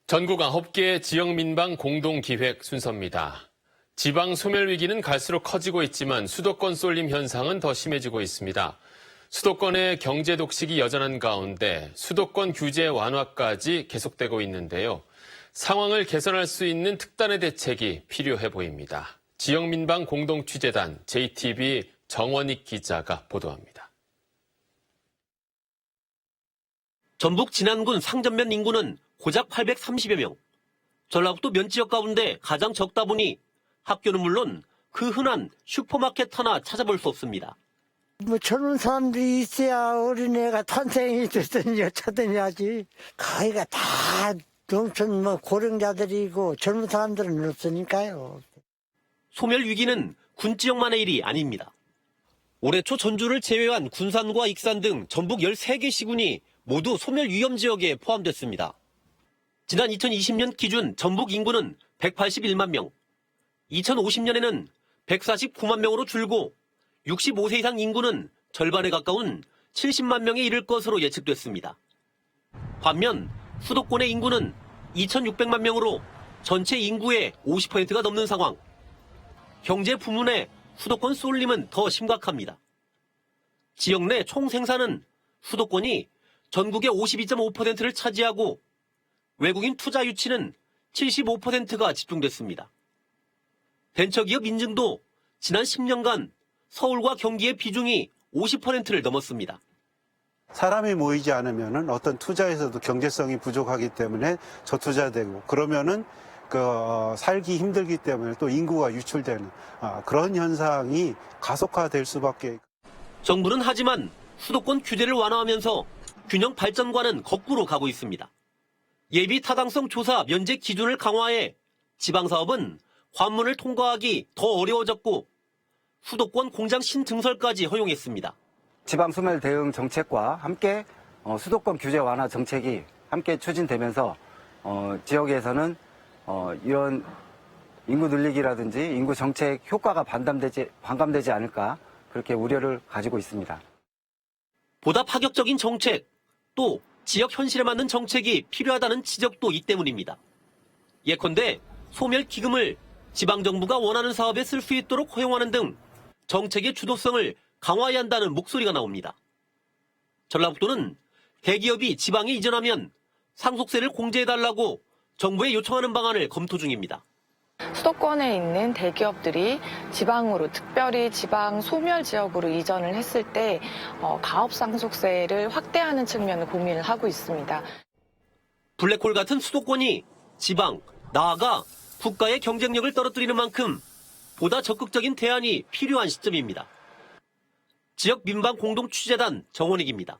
전국 9개 지역민방 공동기획 순서입니다. 지방 소멸 위기는 갈수록 커지고 있지만 수도권 쏠림 현상은 더 심해지고 있습니다. 수도권의 경제 독식이 여전한 가운데 수도권 규제 완화까지 계속되고 있는데요. 상황을 개선할 수 있는 특단의 대책이 필요해 보입니다. 지역민방 공동취재단 JTB 정원익 기자가 보도합니다. 전북 진안군 상전면 인구는 고작 830여 명. 전라북도 면 지역 가운데 가장 적다 보니 학교는 물론 그 흔한 슈퍼마켓 하나 찾아볼 수 없습니다. 젊은 사람들이 있어야 어린애가 탄생이 됐더니 찾더니 하지. 거기가 다 농촌 고령자들이고 젊은 사람들은 없으니까요. 소멸 위기는 군 지역만의 일이 아닙니다. 올해 초 전주를 제외한 군산과 익산 등 전북 13개 시군이 모두 소멸 위험 지역에 포함됐습니다. 지난 2020년 기준 전북 인구는 181만 명, 2050년에는 149만 명으로 줄고 65세 이상 인구는 절반에 가까운 70만 명에 이를 것으로 예측됐습니다. 반면 수도권의 인구는 2,600만 명으로 전체 인구의 50%가 넘는 상황. 경제 부문의 수도권 쏠림은 더 심각합니다. 지역 내 총 생산은 수도권이 전국의 52.5%를 차지하고 외국인 투자 유치는 75%가 집중됐습니다. 벤처기업 인증도 지난 10년간 서울과 경기의 비중이 50%를 넘었습니다. 사람이 모이지 않으면은 어떤 투자에서도 경제성이 부족하기 때문에 저투자되고 그러면은 살기 힘들기 때문에 또 인구가 유출되는 그런 현상이 가속화될 수밖에. 정부는 하지만 수도권 규제를 완화하면서 균형 발전과는 거꾸로 가고 있습니다. 예비 타당성 조사 면제 기준을 강화해 지방사업은 관문을 통과하기 더 어려워졌고 수도권 공장 신증설까지 허용했습니다. 지방 소멸 대응 정책과 함께 수도권 규제 완화 정책이 함께 추진되면서 지역에서는 이런 인구 늘리기라든지 인구 정책 효과가 반감되지 않을까 그렇게 우려를 가지고 있습니다. 보다 파격적인 정책, 또 지역 현실에 맞는 정책이 필요하다는 지적도 이 때문입니다. 예컨대 소멸 기금을 지방정부가 원하는 사업에 쓸 수 있도록 허용하는 등 정책의 주도성을 강화해야 한다는 목소리가 나옵니다. 전라북도는 대기업이 지방에 이전하면 상속세를 공제해달라고 정부에 요청하는 방안을 검토 중입니다. 수도권에 있는 대기업들이 지방으로, 특별히 지방 소멸 지역으로 이전을 했을 때 가업 상속세를 확대하는 측면을 고민을 하고 있습니다. 블랙홀 같은 수도권이 지방, 나아가 국가의 경쟁력을 떨어뜨리는 만큼 보다 적극적인 대안이 필요한 시점입니다. 지역 민방 공동취재단 정원익입니다.